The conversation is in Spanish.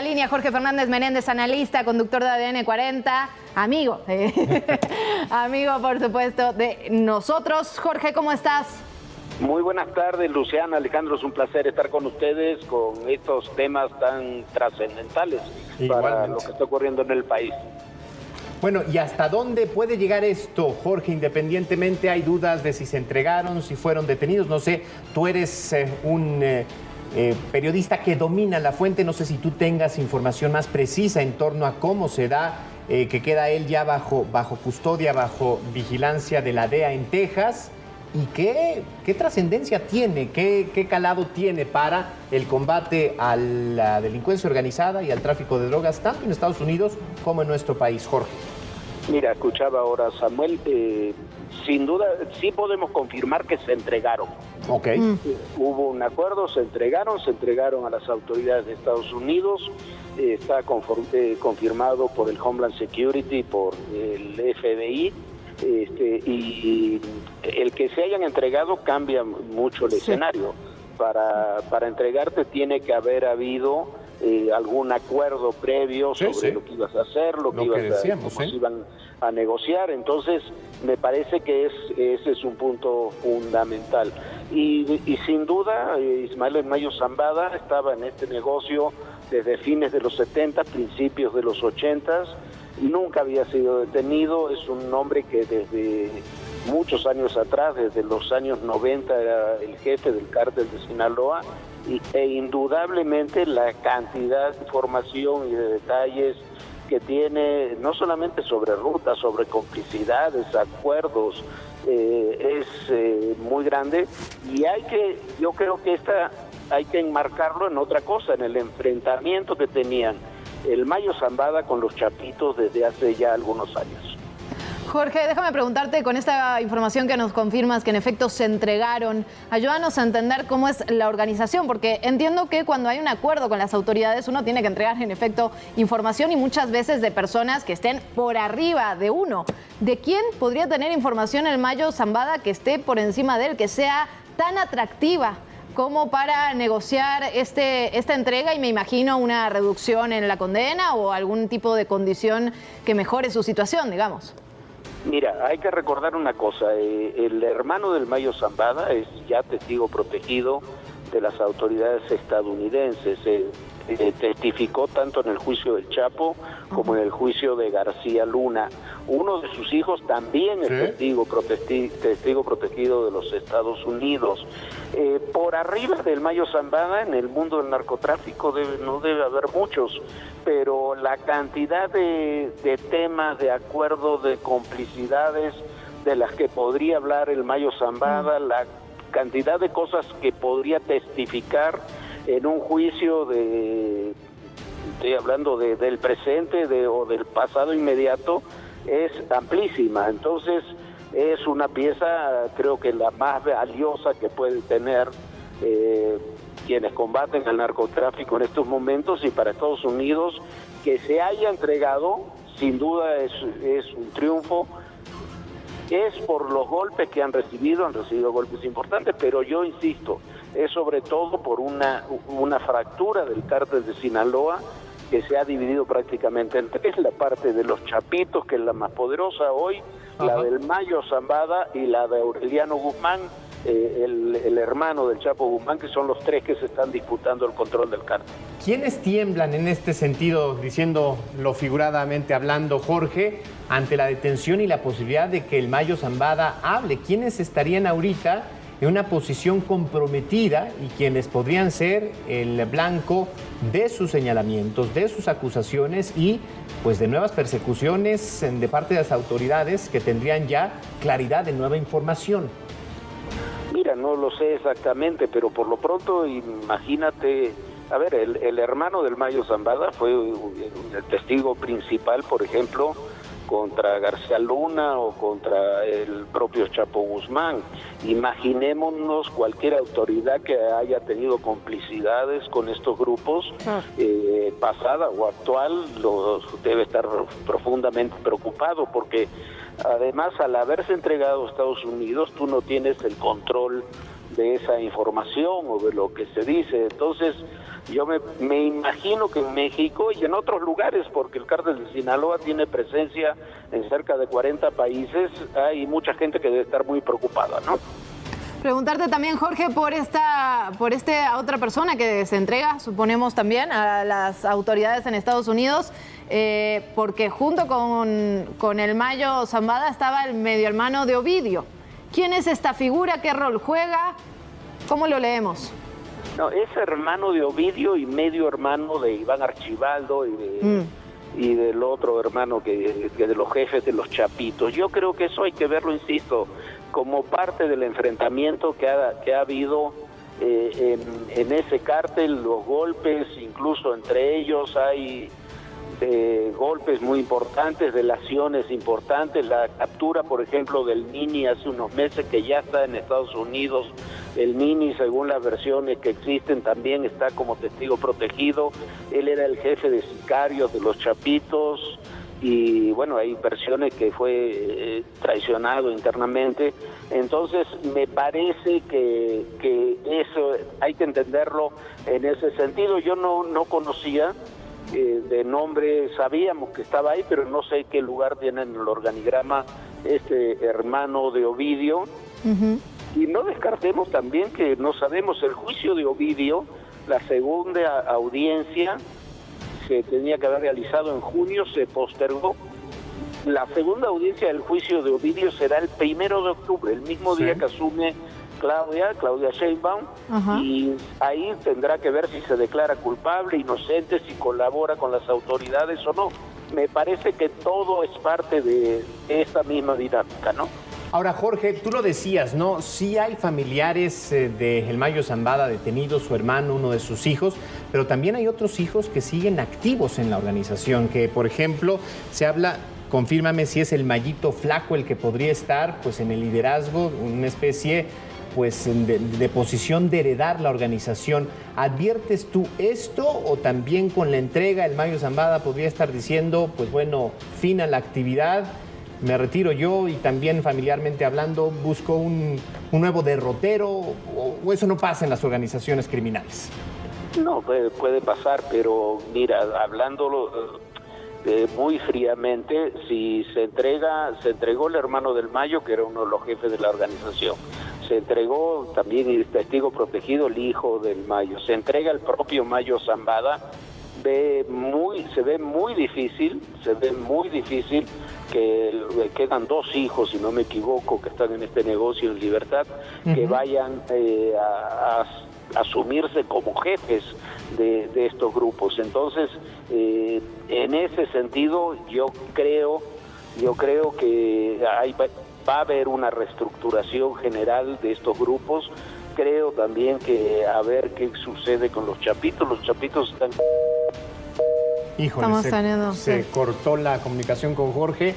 la línea Jorge Fernández Menéndez, analista, conductor de ADN 40, amigo, amigo por supuesto de nosotros. Jorge, ¿cómo estás? Muy buenas tardes, Luciana, Alejandro, es un placer estar con ustedes con estos temas tan trascendentales para lo que está ocurriendo en el país. Bueno, ¿y hasta dónde puede llegar esto, Jorge? Independientemente, hay dudas de si se entregaron, si fueron detenidos. No sé, tú eres un periodista que domina la fuente. No sé si tú tengas información más precisa en torno a cómo se da que queda él ya bajo custodia, bajo vigilancia de la DEA en Texas. ¿Y qué trascendencia tiene, qué calado tiene para el combate a la delincuencia organizada y al tráfico de drogas, tanto en Estados Unidos como en nuestro país, Jorge? Mira, escuchaba ahora Samuel, sin duda sí podemos confirmar que se entregaron. Ok. Hubo un acuerdo, se entregaron a las autoridades de Estados Unidos, está confirmado por el Homeland Security, por el FBI. Y el que se hayan entregado cambia mucho el escenario. Para entregarte tiene que haber habido algún acuerdo previo sobre lo que ibas a hacer, cómo se iban a negociar. Entonces me parece que ese es un punto fundamental. Y sin duda Ismael El Mayo Zambada estaba en este negocio desde fines de los 70, principios de los 80. Nunca había sido detenido, es un hombre que desde muchos años atrás, desde los años 90, era el jefe del cártel de Sinaloa, e indudablemente la cantidad de información y de detalles que tiene, no solamente sobre rutas, sobre complicidades, acuerdos, es muy grande. Y yo creo que hay que enmarcarlo en otra cosa, en el enfrentamiento que tenían el Mayo Zambada con los Chapitos desde hace ya algunos años. Jorge, déjame preguntarte, con esta información que nos confirmas que en efecto se entregaron, ayúdanos a entender cómo es la organización, porque entiendo que cuando hay un acuerdo con las autoridades uno tiene que entregar en efecto información y muchas veces de personas que estén por arriba de uno. ¿De quién podría tener información el Mayo Zambada que esté por encima de él, que sea tan atractiva como para negociar esta entrega y me imagino una reducción en la condena o algún tipo de condición que mejore su situación, digamos? Mira, hay que recordar una cosa, el hermano del Mayo Zambada es ya testigo protegido de las autoridades estadounidenses, testificó tanto en el juicio del Chapo como en el juicio de García Luna. Uno de sus hijos también es testigo protegido de los Estados Unidos. Por arriba del Mayo Zambada en el mundo del narcotráfico no debe haber muchos, pero la cantidad de temas, de acuerdos, de complicidades de las que podría hablar el Mayo Zambada, la cantidad de cosas que podría testificar en un juicio estoy hablando del presente o del pasado inmediato, es amplísima. Entonces es una pieza, creo que la más valiosa que pueden tener quienes combaten el narcotráfico en estos momentos, y para Estados Unidos que se haya entregado, sin duda es un triunfo. Es por los golpes que han recibido golpes importantes, pero yo insisto, es sobre todo por una fractura del cártel de Sinaloa que se ha dividido prácticamente en tres: la parte de los Chapitos, que es la más poderosa hoy, la del Mayo Zambada y la de Aureliano Guzmán, el hermano del Chapo Guzmán, que son los tres que se están disputando el control del cártel. ¿Quiénes tiemblan en este sentido, diciéndolo figuradamente hablando, Jorge, ante la detención y la posibilidad de que el Mayo Zambada hable? ¿Quiénes estarían ahorita en una posición comprometida y quienes podrían ser el blanco de sus señalamientos, de sus acusaciones y pues de nuevas persecuciones de parte de las autoridades que tendrían ya claridad de nueva información? Mira, no lo sé exactamente, pero por lo pronto imagínate, a ver, el hermano del Mayo Zambada fue el testigo principal, por ejemplo, contra García Luna o contra el propio Chapo Guzmán. Imaginémonos cualquier autoridad que haya tenido complicidades con estos grupos, pasada o actual, debe estar profundamente preocupado, porque además al haberse entregado a Estados Unidos tú no tienes el control de esa información o de lo que se dice. Entonces Yo me imagino que en México y en otros lugares, porque el cártel de Sinaloa tiene presencia en cerca de 40 países, hay mucha gente que debe estar muy preocupada, ¿no? Preguntarte también, Jorge, por esta otra persona que se entrega, suponemos también, a las autoridades en Estados Unidos, porque junto con el Mayo Zambada estaba el medio hermano de Ovidio. ¿Quién es esta figura? ¿Qué rol juega? ¿Cómo lo leemos? No, es hermano de Ovidio y medio hermano de Iván Archibaldo y del otro hermano que de los jefes de los Chapitos. Yo creo que eso hay que verlo, insisto, como parte del enfrentamiento que ha habido en ese cártel, los golpes, incluso entre ellos hay golpes muy importantes, delaciones importantes, la captura, por ejemplo, del Nini hace unos meses, que ya está en Estados Unidos. El Nini, según las versiones que existen, también está como testigo protegido. Él era el jefe de sicarios de los Chapitos y, bueno, hay versiones que fue traicionado internamente. Entonces, me parece que eso hay que entenderlo en ese sentido. Yo no conocía de nombre, sabíamos que estaba ahí, pero no sé qué lugar tiene en el organigrama este hermano de Ovidio. Y no descartemos también que no sabemos el juicio de Ovidio, la segunda audiencia se tenía que haber realizado en junio, se postergó. La segunda audiencia del juicio de Ovidio será el 1 de octubre, el mismo día que asume Claudia Sheinbaum, y ahí tendrá que ver si se declara culpable, inocente, si colabora con las autoridades o no. Me parece que todo es parte de esta misma dinámica, ¿no? Ahora, Jorge, tú lo decías, ¿no? Sí hay familiares de El Mayo Zambada detenidos, su hermano, uno de sus hijos, pero también hay otros hijos que siguen activos en la organización, que, por ejemplo, se habla, confírmame si es el Mayito Flaco el que podría estar, pues, en el liderazgo, una especie, pues, de posición de heredar la organización. ¿Adviertes tú esto o también con la entrega el Mayo Zambada podría estar diciendo, pues, bueno, fin a la actividad, me retiro yo y también familiarmente hablando busco un nuevo derrotero, o eso no pasa en las organizaciones criminales? No, puede pasar, pero mira, hablándolo muy fríamente, si se entregó el hermano del Mayo, que era uno de los jefes de la organización, se entregó también el testigo protegido, el hijo del Mayo, se entrega el propio Mayo Zambada, se ve muy difícil que quedan 2 hijos, si no me equivoco, que están en este negocio en libertad, que vayan a asumirse como jefes de estos grupos. Entonces, en ese sentido, yo creo que va a haber una reestructuración general de estos grupos. Creo también que a ver qué sucede con los Chapitos. Los Chapitos están... Híjole, se cortó la comunicación con Jorge.